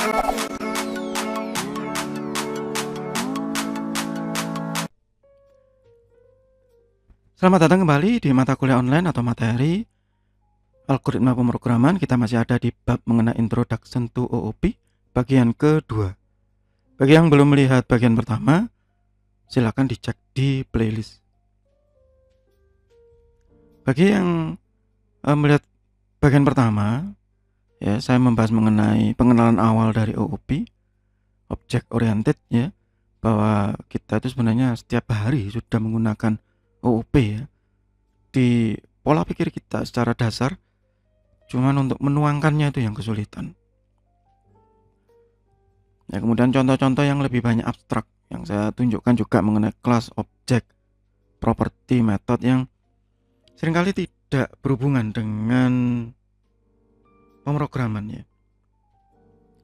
Selamat datang kembali di mata kuliah online atau materi algoritma pemrograman. Kita masih ada di bab mengenai Introduction to OOP bagian kedua. Bagi yang belum melihat bagian pertama, silakan dicek di playlist. Bagi yang melihat bagian pertama, ya, saya membahas mengenai pengenalan awal dari OOP, Object Oriented, ya, bahwa kita itu sebenarnya setiap hari sudah menggunakan OOP, ya, di pola pikir kita secara dasar, cuman untuk menuangkannya itu yang kesulitan. Ya, kemudian contoh-contoh yang lebih banyak abstrak yang saya tunjukkan juga mengenai kelas, objek, properti, metode yang seringkali tidak berhubungan dengan pemrograman, ya.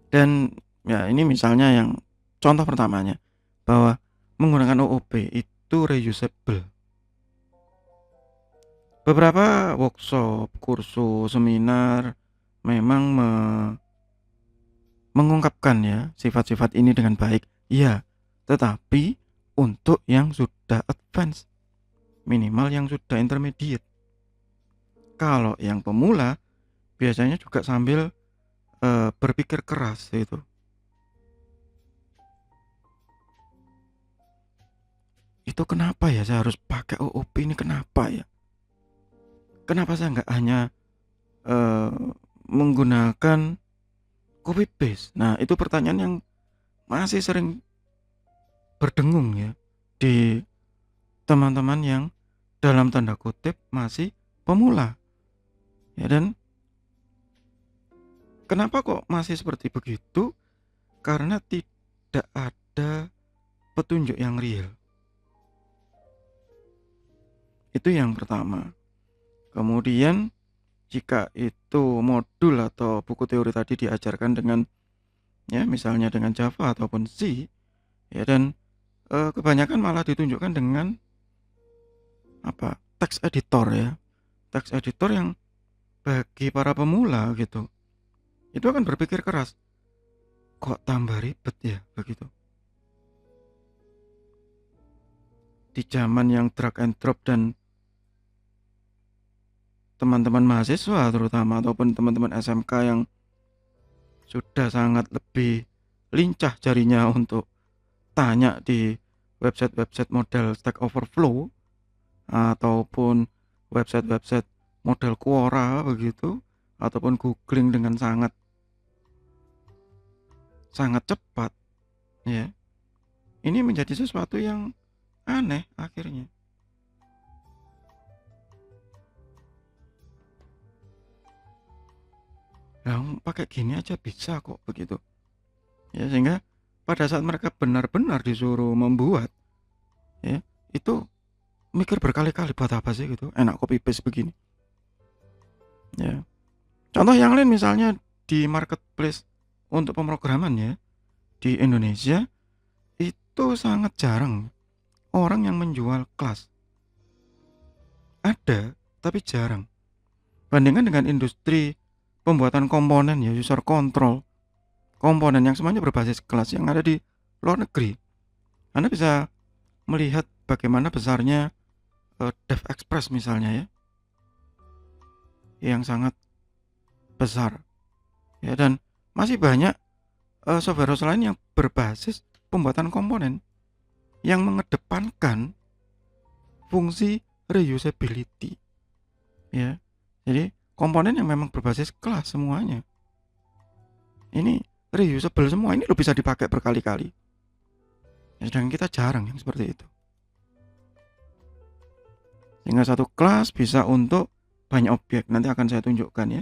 Dan ya, ini misalnya yang contoh pertamanya, bahwa menggunakan OOP itu reusable. Beberapa workshop, kursus, seminar memang mengungkapkan, ya, sifat-sifat ini dengan baik. Iya, tetapi untuk yang sudah advance, minimal yang sudah intermediate. Kalau yang pemula biasanya juga sambil berpikir keras itu. Itu kenapa ya saya harus pakai OOP ini, kenapa ya? Kenapa saya nggak hanya menggunakan copy paste? Nah, itu pertanyaan yang masih sering berdengung, ya, di teman-teman yang dalam tanda kutip masih pemula, ya. Dan kenapa kok masih seperti begitu? Karena tidak ada petunjuk yang real. Itu yang pertama. Kemudian jika itu modul atau buku teori tadi diajarkan dengan, ya, misalnya dengan Java ataupun C, ya, dan kebanyakan malah ditunjukkan dengan text editor, ya. Text editor yang bagi para pemula gitu, itu akan berpikir keras. Kok tambah ribet ya begitu? Di zaman yang drag and drop dan teman-teman mahasiswa terutama ataupun teman-teman SMK yang sudah sangat lebih lincah jarinya untuk tanya di website-website model Stack Overflow ataupun website-website model Quora begitu, ataupun googling dengan sangat cepat, ya. Ini menjadi sesuatu yang aneh akhirnya. Pakai gini aja bisa kok begitu, ya, sehingga pada saat mereka benar-benar disuruh membuat, ya, itu mikir berkali-kali buat apa sih gitu, enak copy paste begini, ya. Contoh yang lain misalnya di marketplace untuk pemrograman, ya, di Indonesia itu sangat jarang orang yang menjual kelas. Ada, tapi jarang. Bandingkan dengan industri pembuatan komponen, ya, user control, komponen yang semuanya berbasis kelas yang ada di luar negeri. Anda bisa melihat bagaimana besarnya DevExpress misalnya, ya, yang sangat besar, ya, dan masih banyak software house lain yang berbasis pembuatan komponen yang mengedepankan fungsi reusability, ya. Jadi komponen yang memang berbasis kelas semuanya ini reusable semua, ini lo bisa dipakai berkali-kali, ya, sedangkan kita jarang yang seperti itu. Sehingga satu kelas bisa untuk banyak objek. Nanti akan saya tunjukkan, ya,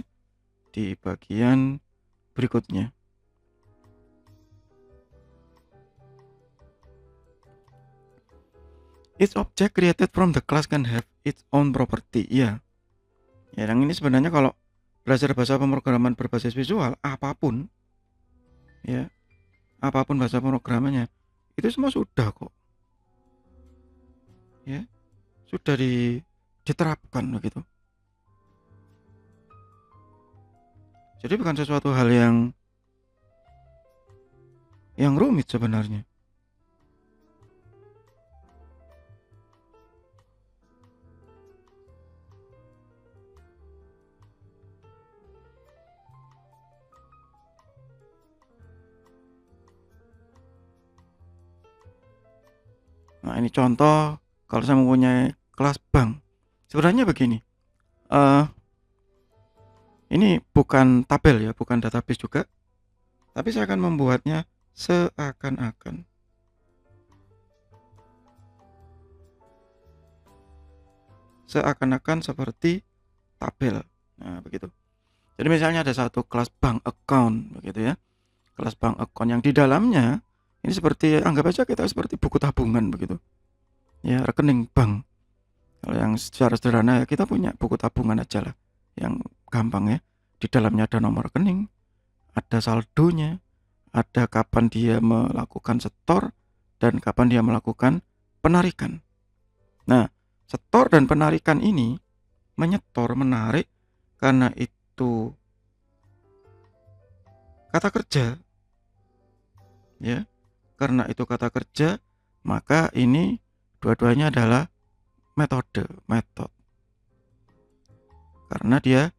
di bagian berikutnya. Each object created from the class can have its own property. Ya, yang ini sebenarnya kalau belajar bahasa pemrograman berbasis visual, apapun, ya, apapun bahasa pemrogramannya, itu semua sudah kok, ya, sudah diterapkan begitu. Jadi bukan sesuatu hal yang yang rumit sebenarnya. Nah, ini contoh kalau saya mempunyai kelas bank. Sebenarnya begini, eh ini bukan tabel ya, bukan database juga, tapi saya akan membuatnya seakan-akan seperti tabel. Nah, begitu. Jadi misalnya ada satu kelas bank account begitu ya. Kelas bank account yang di dalamnya ini seperti, anggap aja kita seperti buku tabungan begitu. Ya, rekening bank. Kalau yang secara sederhana ya kita punya buku tabungan aja lah. Yang gampang ya. Di dalamnya ada nomor rekening, ada saldonya, ada kapan dia melakukan setor dan kapan dia melakukan penarikan. Nah, setor dan penarikan ini menyetor, menarik karena itu kata kerja ya. Karena itu kata kerja, maka ini dua-duanya adalah metode. Karena dia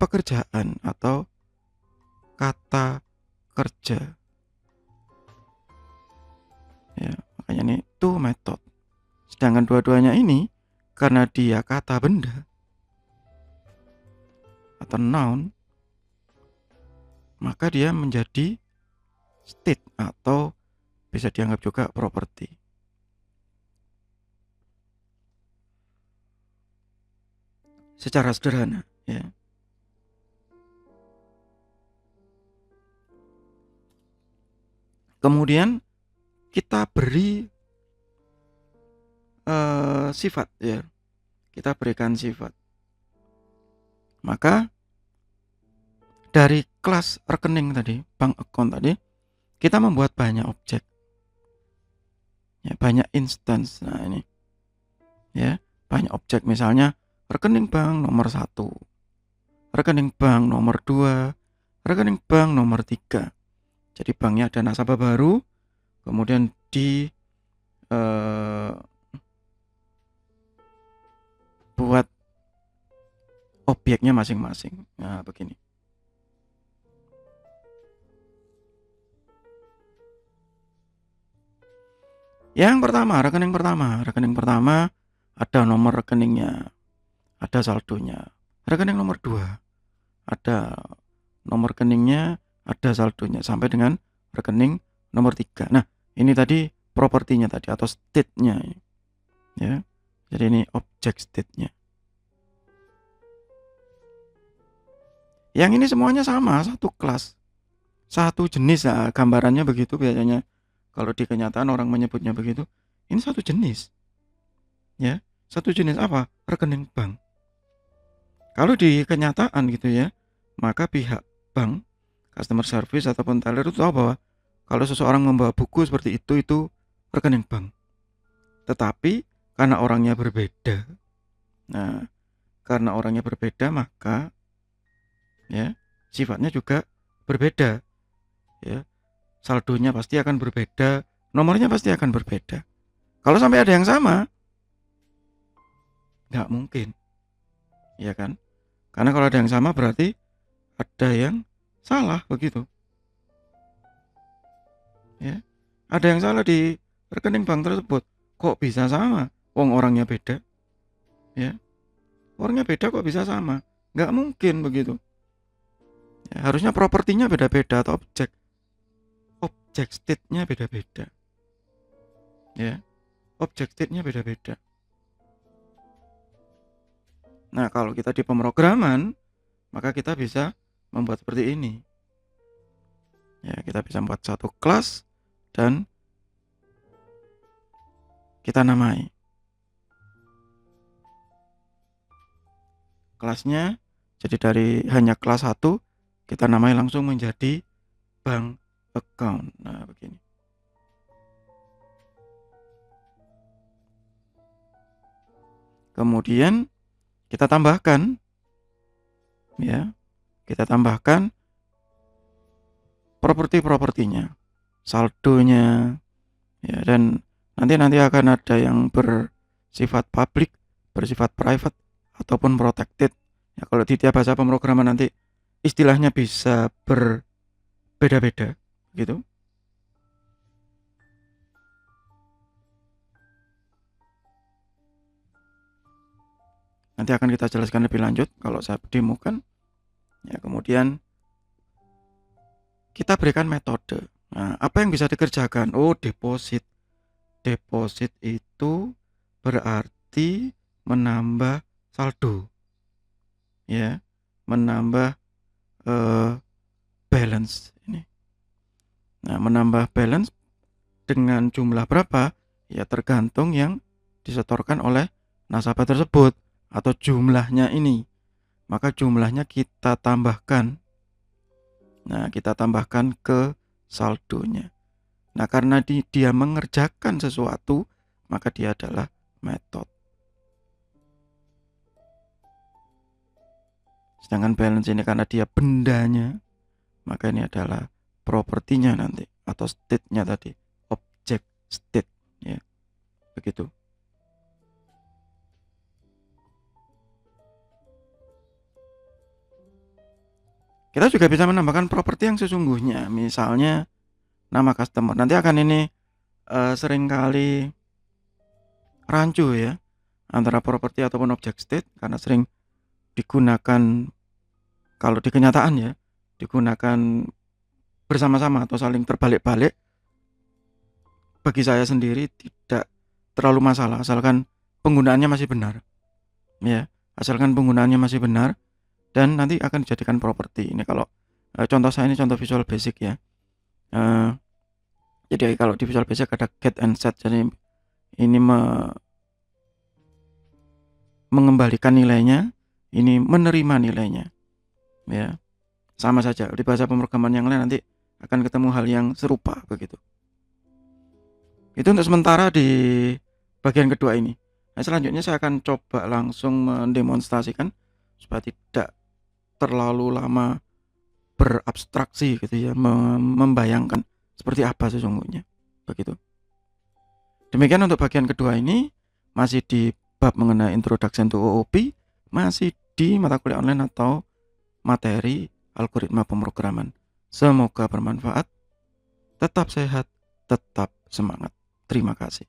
pekerjaan atau kata kerja. Ya, makanya ini to method. Sedangkan dua-duanya ini karena dia kata benda atau noun, maka dia menjadi state atau bisa dianggap juga property. Secara sederhana ya. Kemudian kita beri sifat ya. Kita berikan sifat. Maka dari kelas rekening tadi, bank account tadi, kita membuat banyak objek. Ya, banyak instance. Nah, ini. Ya, banyak objek, misalnya rekening bank nomor 1, rekening bank nomor 2, rekening bank nomor 3. Jadi banknya ada nasabah baru, kemudian buat objeknya masing-masing. Nah, begini. Yang pertama, rekening pertama ada nomor rekeningnya, ada saldonya. Rekening nomor 2 ada nomor rekeningnya, ada saldonya, sampai dengan rekening nomor 3. Nah, ini tadi propertinya tadi atau state-nya ya. Jadi ini objek state-nya. Yang ini semuanya sama, satu kelas, satu jenis. Nah, gambarannya begitu biasanya. Kalau di kenyataan orang menyebutnya begitu. Ini satu jenis. Ya, satu jenis apa? Rekening bank. Kalau di kenyataan gitu ya, maka pihak bank, customer service ataupun teller itu tahu bahwa kalau seseorang membawa buku seperti itu rekening bank. Tetapi karena orangnya berbeda. Nah, karena orangnya berbeda maka ya, sifatnya juga berbeda. Ya. Saldonya pasti akan berbeda, nomornya pasti akan berbeda. Kalau sampai ada yang sama, nggak mungkin, ya kan? Karena kalau ada yang sama berarti ada yang salah begitu. Ya, ada yang salah di rekening bank tersebut. Kok bisa sama? Wong orangnya beda, ya, orangnya beda kok bisa sama? Nggak mungkin begitu. Ya, harusnya propertinya beda-beda atau objek state-nya beda-beda. Ya, objek state-nya beda-beda. Nah, kalau kita di pemrograman, maka kita bisa membuat seperti ini. Ya, kita bisa membuat satu kelas dan kita namai. Kelasnya jadi dari hanya kelas 1 kita namai langsung menjadi bank account. Nah, begini. Kemudian kita tambahkan ya. Kita tambahkan properti-propertinya. saldonya, ya, dan nanti akan ada yang bersifat public, bersifat private, ataupun protected. Ya, kalau di tiap bahasa pemrograman nanti istilahnya bisa berbeda-beda gitu. Nanti akan kita jelaskan lebih lanjut kalau saya demokan. Ya, kemudian kita berikan metode. Nah, apa yang bisa dikerjakan? Oh, deposit. Deposit itu berarti menambah saldo. Ya, menambah balance ini. Nah, menambah balance dengan jumlah berapa? Ya, tergantung yang disetorkan oleh nasabah tersebut atau jumlahnya ini. Maka jumlahnya kita tambahkan. Nah, kita tambahkan ke saldonya. Nah, karena dia mengerjakan sesuatu, maka dia adalah method. Sedangkan balance ini karena dia bendanya, maka ini adalah propertinya nanti atau state-nya tadi, object state, ya. Begitu. Kita juga bisa menambahkan properti yang sesungguhnya, misalnya nama customer. Nanti akan ini seringkali rancu ya antara properti ataupun object state karena sering digunakan kalau di kenyataan ya, digunakan bersama-sama atau saling terbalik-balik. Bagi saya sendiri tidak terlalu masalah asalkan penggunaannya masih benar. Ya, asalkan penggunaannya masih benar dan nanti akan dijadikan properti. Ini kalau contoh saya ini contoh Visual Basic ya. Jadi kalau di Visual Basic ada get and set, jadi ini mengembalikan nilainya, ini menerima nilainya. Ya, sama saja di bahasa pemrograman yang lain nanti akan ketemu hal yang serupa begitu. Itu untuk sementara di bagian kedua ini. Nah, selanjutnya saya akan coba langsung mendemonstrasikan supaya tidak terlalu lama berabstraksi gitu ya, membayangkan seperti apa sesungguhnya begitu. Demikian untuk bagian kedua ini, masih di bab mengenai Introduction to OOP, masih di mata kuliah online atau materi algoritma pemrograman. Semoga bermanfaat. Tetap sehat, tetap semangat. Terima kasih.